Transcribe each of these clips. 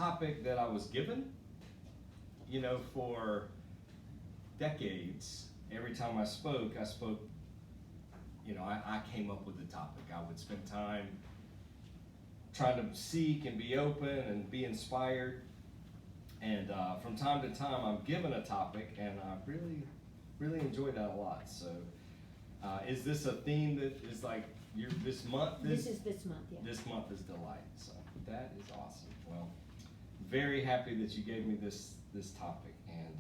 topic that I was given. You know, for decades, every time I spoke, you know, I came up with the topic. I would spend time trying to seek and be open and be inspired. And from time to time, I'm given a topic, and I really enjoy that a lot. So, is this a theme that is like this month? This is this month, yeah. This month is delight. So that is awesome. Well, very happy that you gave me this topic, and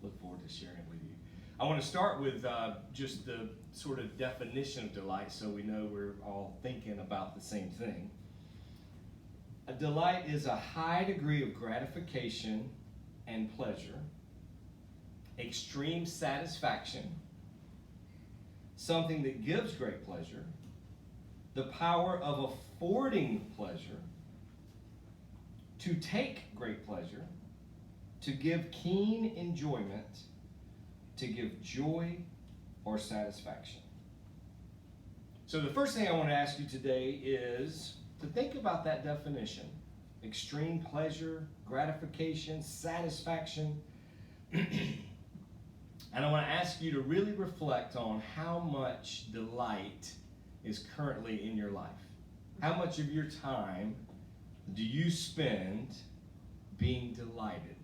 look forward to sharing it with you. I want to start with just the sort of definition of delight, so we know we're all thinking about the same thing. A delight is a high degree of gratification and pleasure, extreme satisfaction, something that gives great pleasure, the power of affording pleasure, to take great pleasure, to give keen enjoyment, to give joy or satisfaction. So the first thing I want to ask you today is to think about that definition. Extreme pleasure, gratification, satisfaction. And I want to ask you to really reflect on how much delight is currently in your life. How much of your time do you spend being delighted?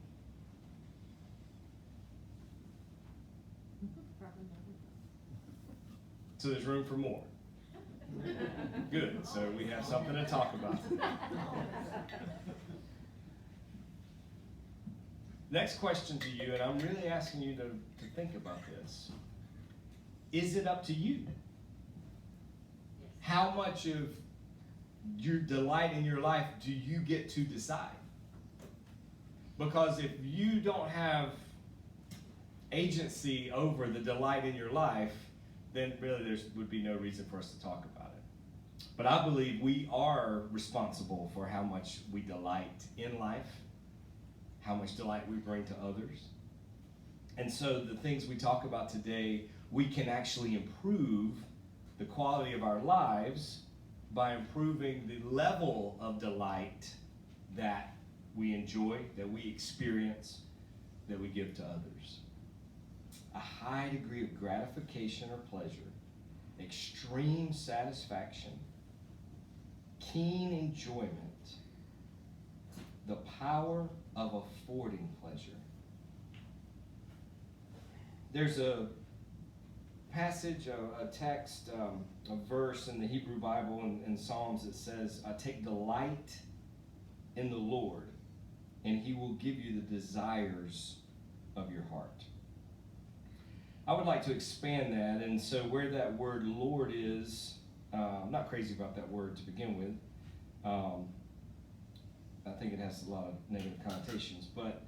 So there's room for more. Good, so we have something to talk about. Next question to you, and I'm really asking you to think about this. Is it up to you? How much of your delight in your life do you get to decide? Because if you don't have agency over the delight in your life, then really there would be no reason for us to talk about it. But I believe we are responsible for how much we delight in life, how much delight we bring to others. And so the things we talk about today, we can actually improve the quality of our lives by improving the level of delight that we enjoy, that we experience, that we give to others. A high degree of gratification or pleasure, extreme satisfaction, keen enjoyment, the power of affording pleasure. There's a passage, a text, a verse in the Hebrew Bible in Psalms that says, take delight in the Lord, and he will give you the desires of your heart. I would like to expand that, and so where that word Lord is, I'm not crazy about that word to begin with. I think it has a lot of negative connotations, but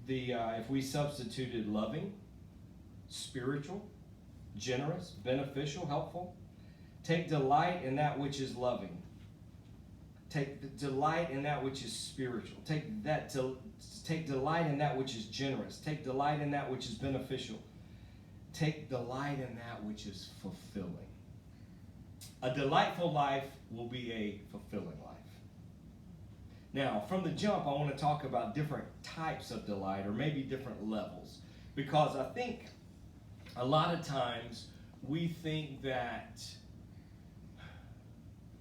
if we substituted loving, spiritual, generous, beneficial, helpful, take delight in that which is loving. Take delight in that which is spiritual. Take delight in that which is generous. Take delight in that which is beneficial. Take delight in that which is fulfilling. A delightful life will be a fulfilling life. Now, from the jump, I want to talk about different types of delight, or maybe different levels, because I think a lot of times we think that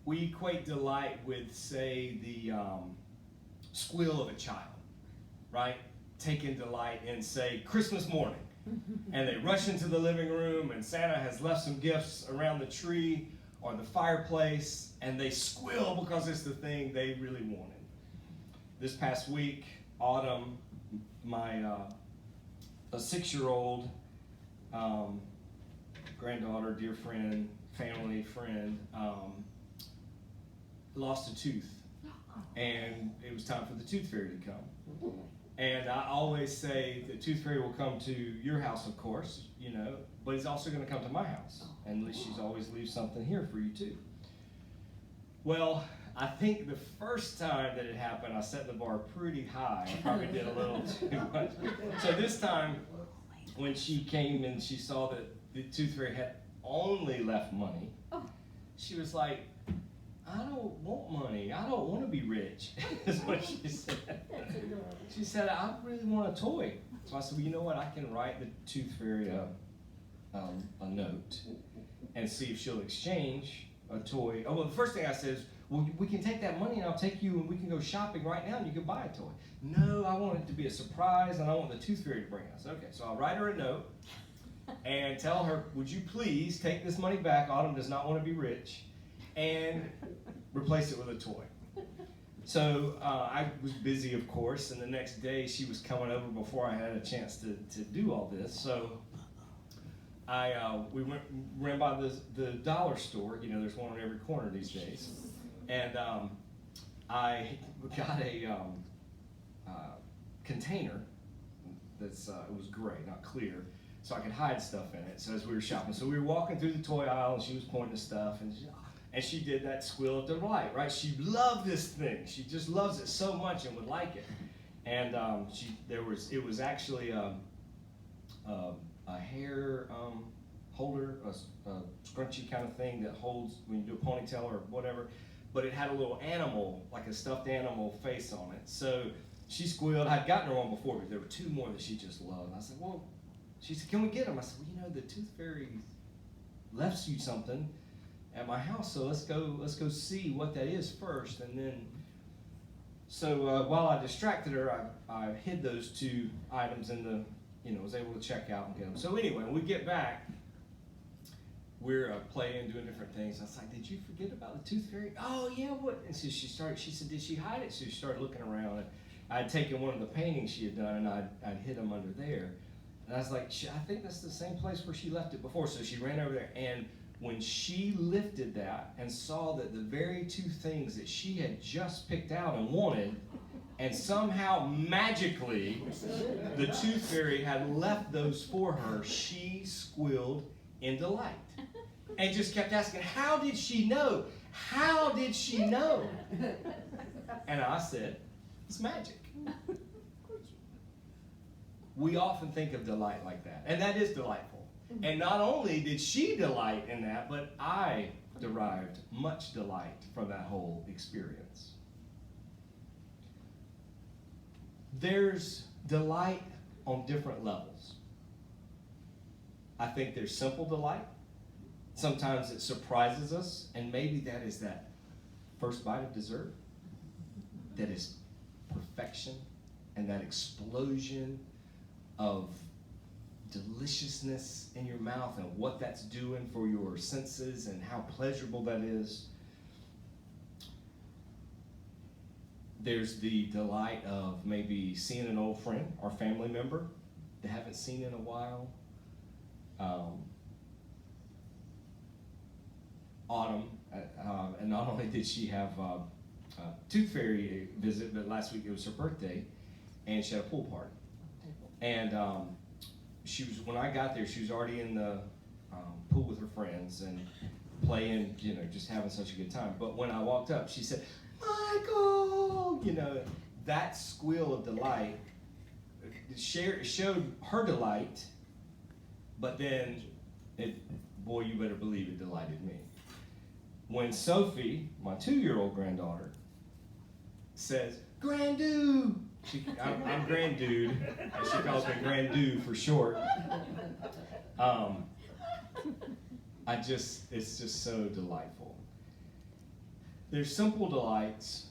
we equate delight with, say, the squeal of a child, right? Taking delight in, say, Christmas morning. And they rush into the living room, and Santa has left some gifts around the tree or the fireplace, and they squeal because it's the thing they really wanted. This past week, Autumn, my a 6-year-old granddaughter, dear friend, family friend, lost a tooth, and it was time for the tooth fairy to come. And I always say the tooth fairy will come to your house, of course, you know, but he's also going to come to my house. And she's always leaves something here for you too. Well, I think the first time that it happened, I set the bar pretty high. I probably did a little too much. So this time, when she came and she saw that the tooth fairy had only left money, she was like, I don't want money. I don't want to be rich, is what she said. She said, I really want a toy. So I said, well, you know what? I can write the Tooth Fairy a note and see if she'll exchange a toy. Oh, well, the first thing I said is, well, we can take that money and I'll take you and we can go shopping right now and you can buy a toy. No, I want it to be a surprise and I want the Tooth Fairy to bring us. Okay, so I'll write her a note and tell her, would you please take this money back? Autumn does not want to be rich, and replace it with a toy. So I was busy, of course, and the next day she was coming over before I had a chance to do all this. So we ran by the dollar store. You know, there's one on every corner these days. And I got a container that's, it was gray, not clear, so I could hide stuff in it. So as we were shopping, so we were walking through the toy aisle and she was pointing to stuff and she did that squeal of delight, right? She loved this thing. She just loves it so much and would like it. And it was actually a hair holder, a scrunchy kind of thing that holds when you do a ponytail or whatever. But it had a little animal, like a stuffed animal face on it. So she squealed. I'd gotten her one before, but there were two more that she just loved. I said, well, she said, can we get them? I said, well, you know, the Tooth Fairy left you something at my house, so let's go see what that is first. And then, so while I distracted her, I hid those two items in the, was able to check out and get them. So anyway, when we get back, we're playing, doing different things. I was like, did you forget about the Tooth Fairy? Oh, yeah, what? And so she said, did she hide it? So she started looking around, and I'd taken one of the paintings she had done, and I'd hid them under there. And I was like, I think that's the same place where she left it before. So she ran over there, and when she lifted that and saw that the very two things that she had just picked out and wanted, and somehow magically the Tooth Fairy had left those for her, she squealed in delight. And just kept asking, how did she know? How did she know? And I said, it's magic. We often think of delight like that, and that is delightful. And not only did she delight in that, but I derived much delight from that whole experience. There's delight on different levels. I think there's simple delight. Sometimes it surprises us, and maybe that is that first bite of dessert that is perfection, and that explosion of deliciousness in your mouth and what that's doing for your senses and how pleasurable that is. There's the delight of maybe seeing an old friend or family member that haven't seen in a while. Autumn, and not only did she have a Tooth Fairy visit, but last week it was her birthday, and she had a pool party. And when I got there, she was already in the pool with her friends and playing, just having such a good time. But when I walked up, she said, Michael, that squeal of delight showed her delight, but then boy, you better believe it delighted me. When Sophie, my 2-year-old granddaughter, says, Granddoo, I'm Granddude, and she calls me Granddoo for short. It's just so delightful. There's simple delights,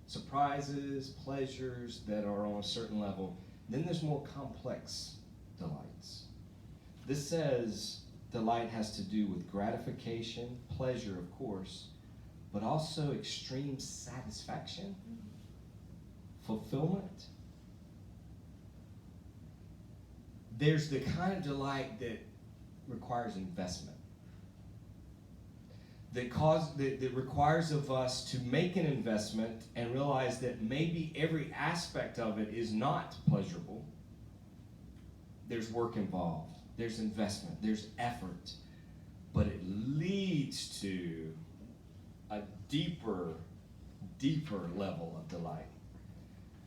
surprises, pleasures that are on a certain level. Then there's more complex delights. This says delight has to do with gratification, pleasure, of course, but also extreme satisfaction, fulfillment. There's the kind of delight that requires investment, that requires of us to make an investment and realize that maybe every aspect of it is not pleasurable. There's work involved. There's investment, there's effort, but it leads to a deeper level of delight.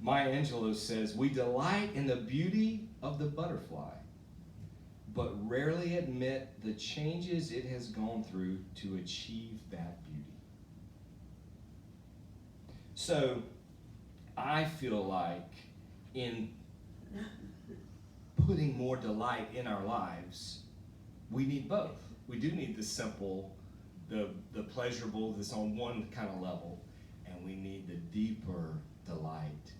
Maya Angelou says, we delight in the beauty of the butterfly, but rarely admit the changes it has gone through to achieve that beauty. So I feel like in putting more delight in our lives, we need both. We do need the simple, the pleasurable that's on one kind of level, and we need the deeper delight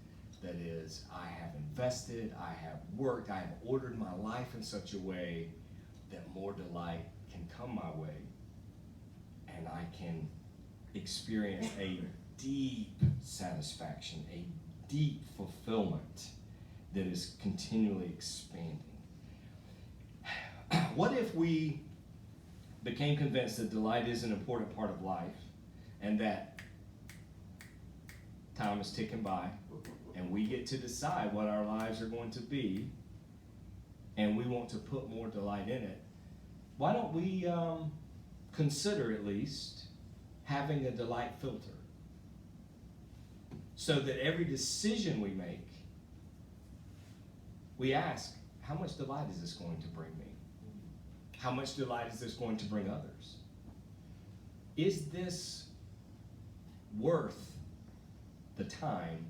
that is, I have invested, I have worked, I have ordered my life in such a way that more delight can come my way, and I can experience a deep satisfaction, a deep fulfillment that is continually expanding. What if we became convinced that delight is an important part of life, and that time is ticking by, and we get to decide what our lives are going to be, and we want to put more delight in it? Why don't we consider at least having a delight filter, so that every decision we make, we ask, how much delight is this going to bring me? How much delight is this going to bring others? Is this worth the time?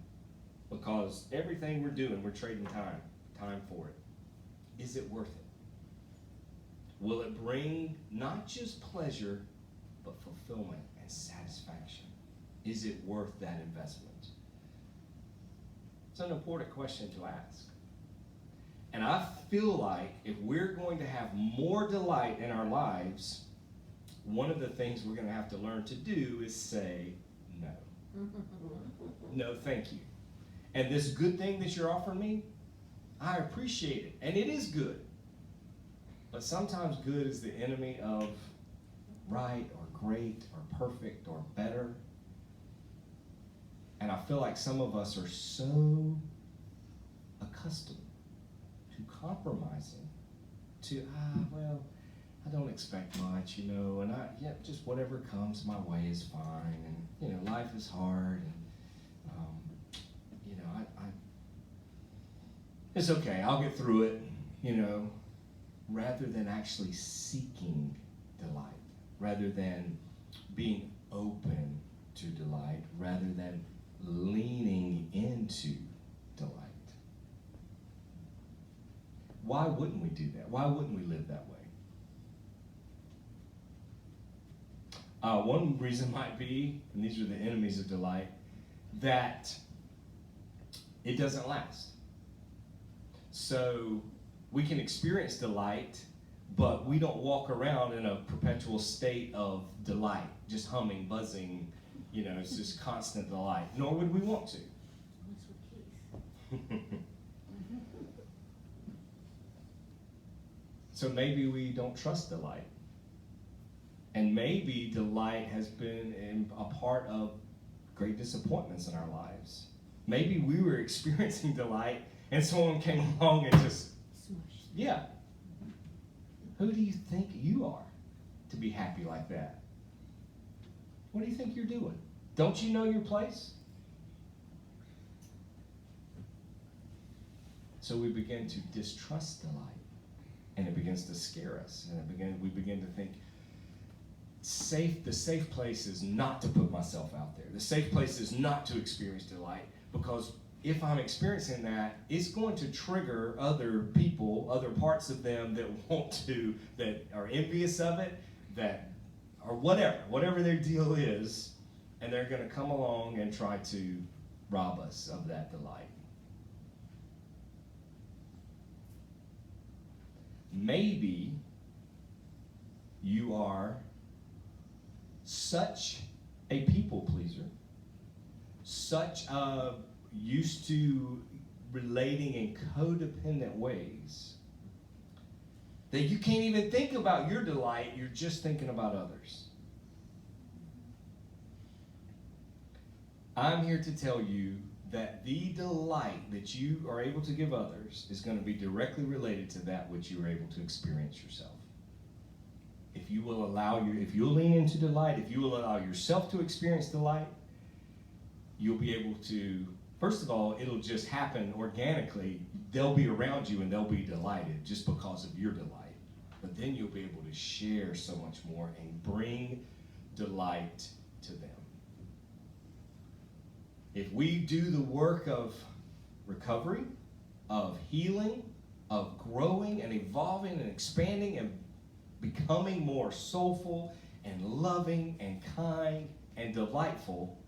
Because everything we're doing, we're trading time for it. Is it worth it? Will it bring not just pleasure, but fulfillment and satisfaction? Is it worth that investment? It's an important question to ask. And I feel like if we're going to have more delight in our lives, one of the things we're going to have to learn to do is say no. No, thank you. And this good thing that you're offering me, I appreciate it. And it is good. But sometimes good is the enemy of right or great or perfect or better. And I feel like some of us are so accustomed to compromising, to, well, I don't expect much, and just whatever comes my way is fine, and, life is hard, and, it's okay, I'll get through it, rather than actually seeking delight, rather than being open to delight, rather than leaning into delight. Why wouldn't we do that? Why wouldn't we live that way? One reason might be, and these are the enemies of delight, that it doesn't last. So we can experience delight, but we don't walk around in a perpetual state of delight, just humming, buzzing, it's just constant delight. Nor would we want to. So maybe we don't trust delight. And maybe delight has been a part of great disappointments in our lives. Maybe we were experiencing delight and someone came along and just, yeah. Who do you think you are to be happy like that? What do you think you're doing? Don't you know your place? So we begin to distrust delight, and it begins to scare us, and we begin to think, the safe place is not to put myself out there. The safe place is not to experience delight, because if I'm experiencing that, it's going to trigger other people, other parts of them that are envious of it, or whatever their deal is, and they're going to come along and try to rob us of that delight. Maybe you are such a people pleaser, such used to relating in codependent ways, that you can't even think about your delight, you're just thinking about others. I'm here to tell you that the delight that you are able to give others is going to be directly related to that which you are able to experience yourself. If you will lean into delight, if you will allow yourself to experience delight, you'll be able to, first of all, it'll just happen organically. They'll be around you and they'll be delighted just because of your delight. But then you'll be able to share so much more and bring delight to them. If we do the work of recovery, of healing, of growing and evolving and expanding and becoming more soulful and loving and kind and delightful,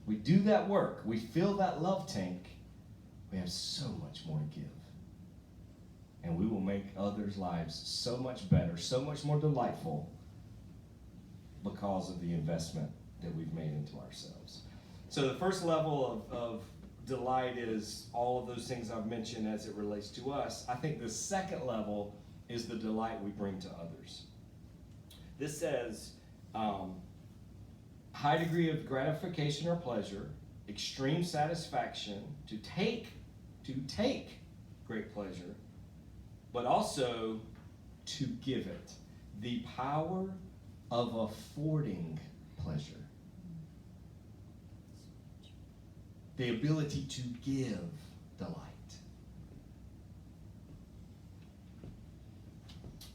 we do that work, we fill that love tank, we have so much more to give. And we will make others' lives so much better, so much more delightful because of the investment that we've made into ourselves. So the first level of delight is all of those things I've mentioned as it relates to us. I think the second level is the delight we bring to others. This says, high degree of gratification or pleasure, extreme satisfaction, to take great pleasure, but also to give it. The power of affording pleasure. The ability to give delight.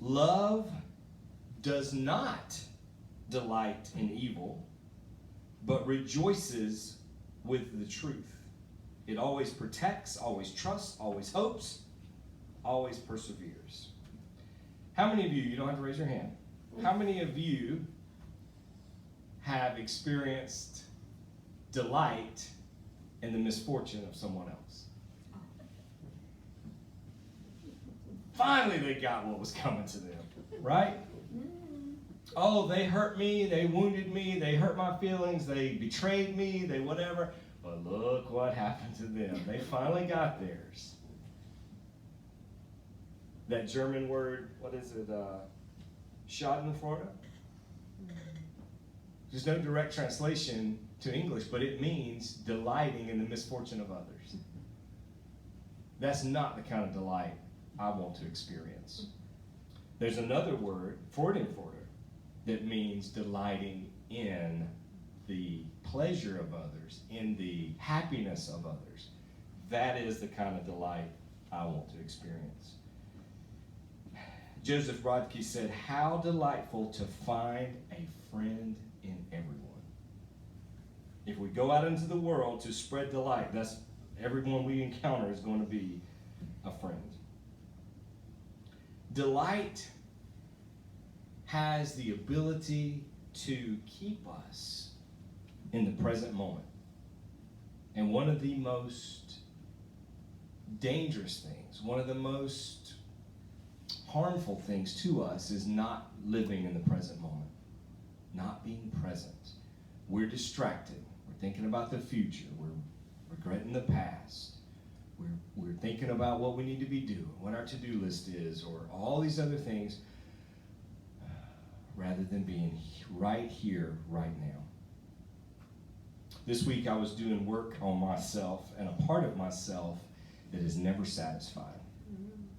Love does not delight in evil, but rejoices with the truth. It always protects, always trusts, always hopes, always perseveres. How many of you don't have to raise your hand, how many of you have experienced delight in the misfortune of someone else? Finally they got what was coming to them, right? Oh, they hurt me, they wounded me, they hurt my feelings, they betrayed me, they whatever. But look what happened to them. They finally got theirs. That German word, what is it? Schadenfreude? There's no direct translation to English, but it means delighting in the misfortune of others. That's not the kind of delight I want to experience. There's another word, Freudenfreude, that means delighting in the pleasure of others, in the happiness of others. That is the kind of delight I want to experience. Joseph Brodsky said, how delightful to find a friend in everyone. If we go out into the world to spread delight, that's everyone we encounter is going to be a friend. Delight has the ability to keep us in the present moment. And one of the most dangerous things, one of the most harmful things to us is not living in the present moment, not being present. We're distracted. We're thinking about the future. We're regretting the past. We're thinking about what we need to be doing, what our to-do list is, or all these other things, rather than being right here, right now. This week I was doing work on myself, and a part of myself that is never satisfied.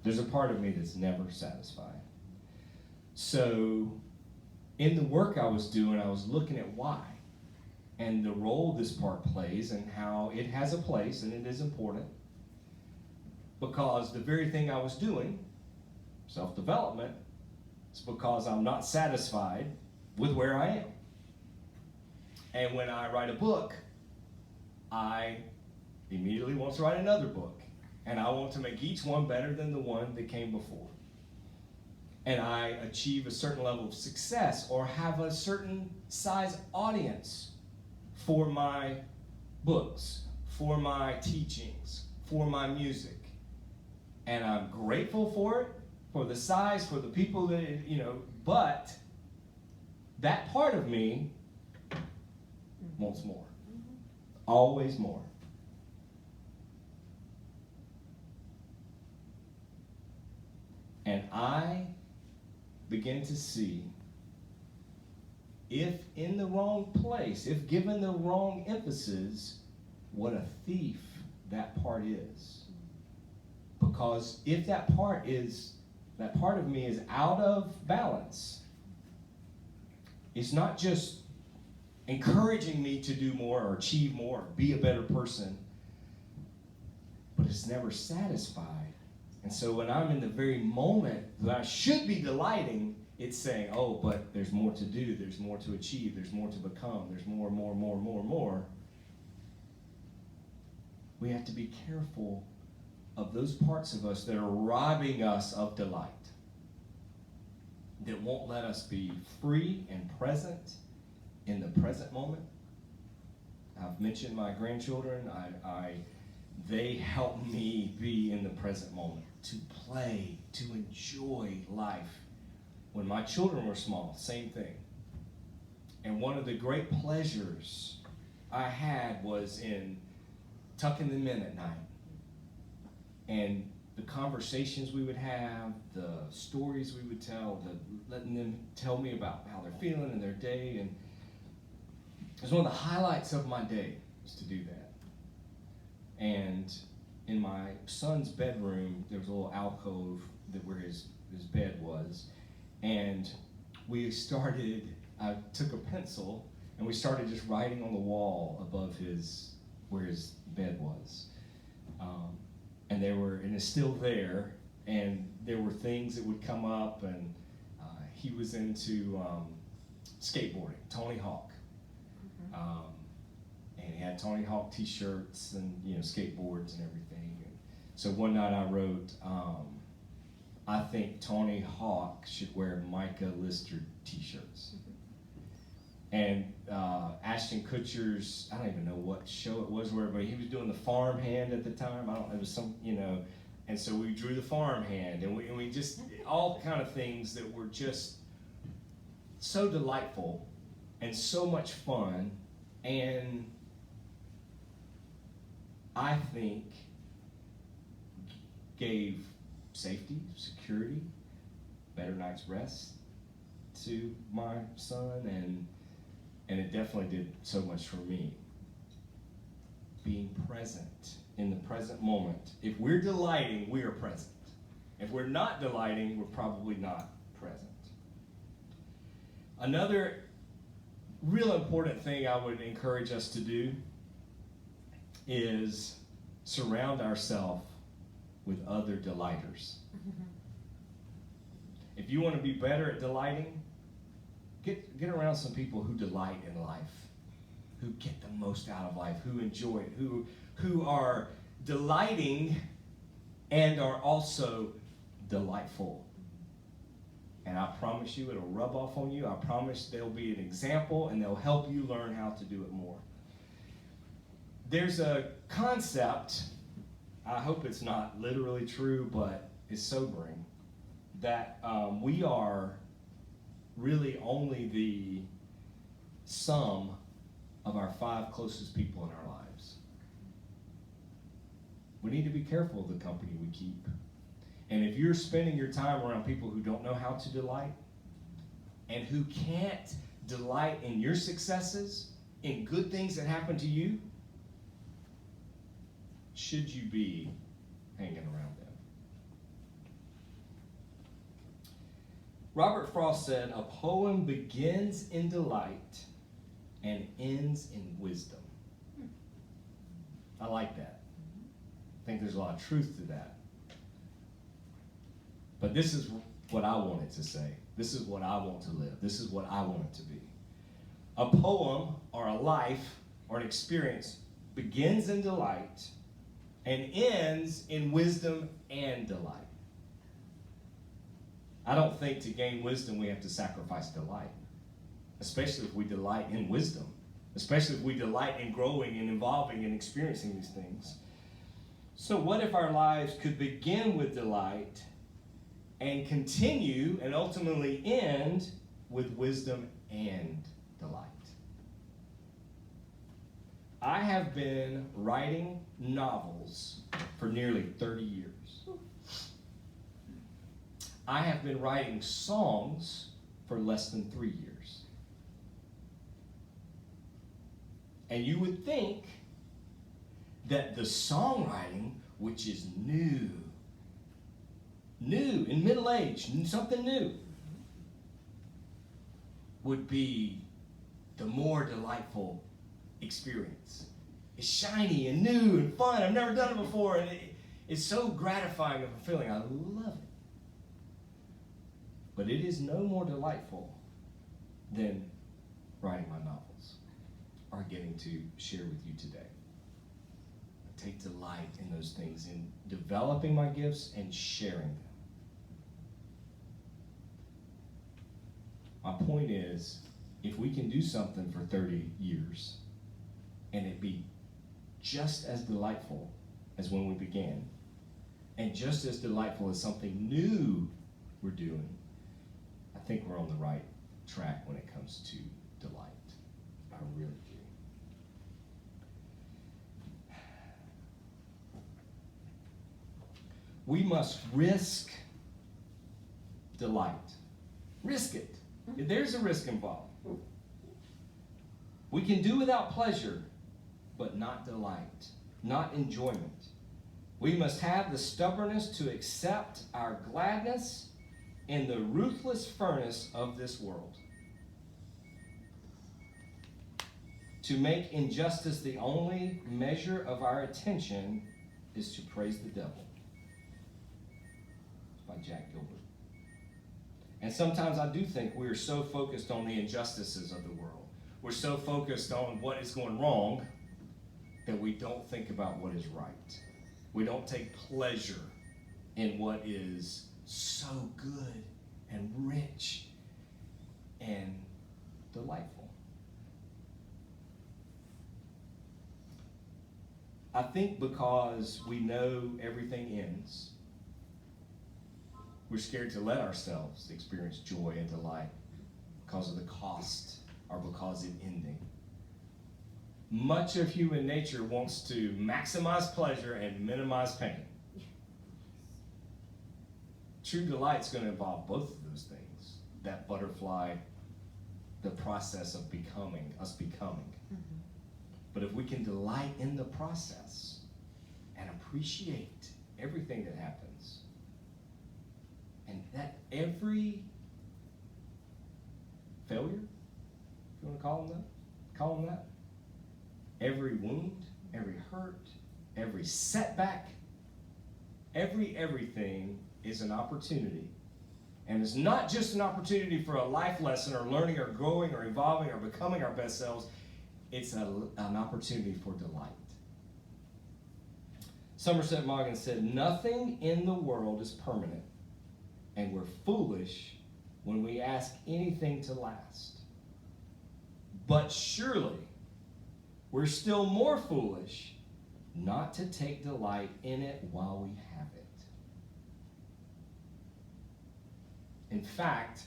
There's a part of me that's never satisfied. So in the work I was doing, I was looking at why and the role this part plays and how it has a place and it is important, because the very thing I was doing, self-development, is because I'm not satisfied with where I am. And when I write a book, I immediately want to write another book. And I want to make each one better than the one that came before. And I achieve a certain level of success or have a certain size audience for my books, for my teachings, for my music. And I'm grateful for it, for the size, for the people that, but that part of me wants more. Always more. And I begin to see, if in the wrong place, if given the wrong emphasis, what a thief that part is. Because if that part of me is out of balance, it's not just encouraging me to do more or achieve more or be a better person, but it's never satisfied. And so when I'm in the very moment that I should be delighting, it's saying, oh, but there's more to do, there's more to achieve, there's more to become, there's more. we have to be careful of those parts of us that are robbing us of delight, that won't let us be free and present in the present moment. I've mentioned my grandchildren. They help me be in the present moment, to play, to enjoy life. When my children were small, same thing. And one of the great pleasures I had was in tucking them in at night. And the conversations we would have, the stories we would tell, letting them tell me about how they're feeling in their day. And it was one of the highlights of my day, was to do that. And in my son's bedroom, there was a little alcove where his bed was. And I took a pencil and we started just writing on the wall above where his bed was. And it's still there, and there were things that would come up, and he was into skateboarding, Tony Hawk. And he had Tony Hawk t-shirts and skateboards and everything. And so one night I wrote, I think Tony Hawk should wear Micah Lister t-shirts. And Ashton Kutcher's, I don't even know what show it was, but he was doing the farm hand at the time. It was some, and so we drew the farm hand, and we just, all kind of things that were just so delightful and so much fun, and I think gave safety, security, better night's rest to my son, and it definitely did so much for me. Being present in the present moment. If we're delighting, we are present. If we're not delighting, we're probably not present. Another real important thing I would encourage us to do is surround ourselves with other delighters. If you want to be better at delighting, get around some people who delight in life, who get the most out of life, who enjoy it, who are delighting and are also delightful. And I promise you it'll rub off on you. I promise they'll be an example and they'll help you learn how to do it more. There's a concept, I hope it's not literally true, but it's sobering, that we are really only the sum of our 5 closest people in our lives. We need to be careful of the company we keep. And if you're spending your time around people who don't know how to delight and who can't delight in your successes, in good things that happen to you, should you be hanging around them? Robert Frost said, "A poem begins in delight and ends in wisdom." I like that. I think there's a lot of truth to that. But this is what I wanted to say. This is what I want to live. This is what I want it to be. A poem or a life or an experience begins in delight and ends in wisdom and delight. I don't think to gain wisdom we have to sacrifice delight, especially if we delight in wisdom, especially if we delight in growing and evolving and experiencing these things. So what if our lives could begin with delight and continue and ultimately end with wisdom and delight? I have been writing novels for nearly 30 years. I have been writing songs for less than 3 years. And you would think that the songwriting, which is new in middle age, something new, would be the more delightful experience. It's shiny and new and fun. I've never done it before, and it's so gratifying of a feeling. I love it. But it is no more delightful than writing my novels or getting to share with you today. take delight in those things, in developing my gifts and sharing them. My point is, if we can do something for 30 years and it be just as delightful as when we began, and just as delightful as something new we're doing, I think we're on the right track when it comes to delight. I really do. We must risk delight. Risk it. There's a risk involved. We can do without pleasure, but not delight, not enjoyment. We must have the stubbornness to accept our gladness in the ruthless furnace of this world. To make injustice the only measure of our attention is to praise the devil. It's by Jack Gilbert. And sometimes I do think we are so focused on the injustices of the world. We're so focused on what is going wrong that we don't think about what is right. We don't take pleasure in what is so good and rich and delightful. I think because we know everything ends, we're scared to let ourselves experience joy and delight because of the cost or because it's ending. Much of human nature wants to maximize pleasure and minimize pain. True delight's going to involve both of those things. That butterfly, the process of becoming, us becoming. Mm-hmm. But if we can delight in the process and appreciate everything that happens, and that every failure, if you want to call them that, every wound, every hurt, every setback, everything is an opportunity. And it's not just an opportunity for a life lesson or learning or growing or evolving or becoming our best selves. It's an opportunity for delight. Somerset Maugham said, "Nothing in the world is permanent, and we're foolish when we ask anything to last. But surely we're still more foolish not to take delight in it while we have it." In fact,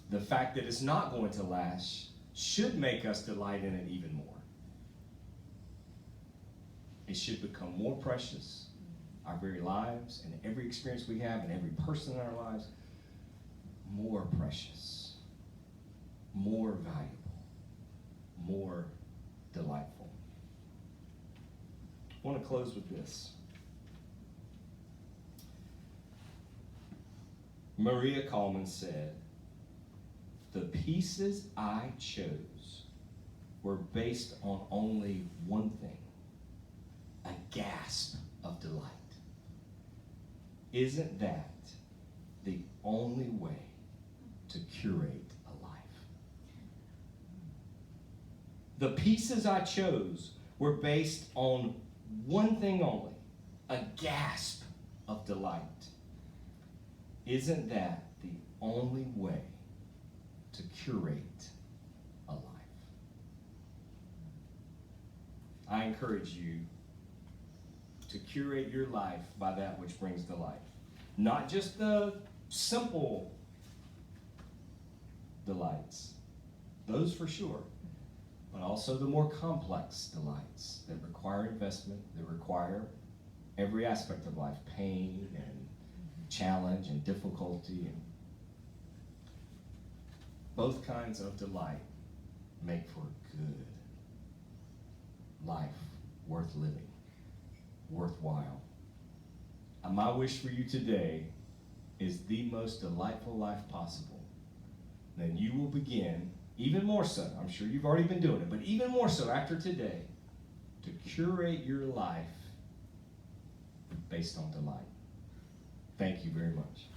the fact that it's not going to last should make us delight in it even more. It should become more precious, our very lives and every experience we have and every person in our lives, more precious, more valuable, more delightful. I want to close with this. Maria Kalman said, "The pieces I chose were based on only one thing, a gasp of delight. Isn't that the only way to curate a life?" The pieces I chose were based on one thing only, a gasp of delight. Isn't that the only way to curate a life? I encourage you to curate your life by that which brings delight. Not just the simple delights, those for sure, but also the more complex delights that require investment, that require every aspect of life, pain and challenge and difficulty. And both kinds of delight make for a good life, worth living, worthwhile. And my wish for you today is the most delightful life possible. Then you will begin, even more so, I'm sure you've already been doing it, but even more so after today, to curate your life based on delight. Thank you very much.